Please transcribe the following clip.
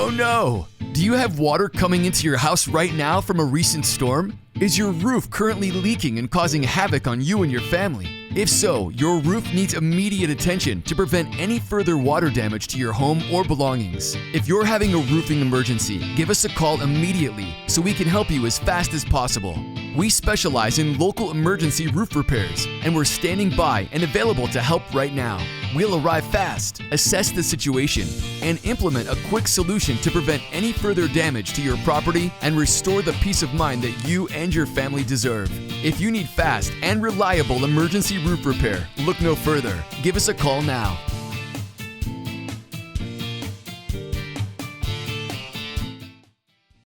Oh no! Do you have water coming into your house right now from a recent storm? Is your roof currently leaking and causing havoc on you and your family? If so, your roof needs immediate attention to prevent any further water damage to your home or belongings. If you're having a roofing emergency, give us a call immediately so we can help you as fast as possible. We specialize in local emergency roof repairs, and we're standing by and available to help right now. We'll arrive fast, assess the situation, and implement a quick solution to prevent any further damage to your property and restore the peace of mind that you and your family deserve. If you need fast and reliable emergency roof repair, look no further. Give us a call now.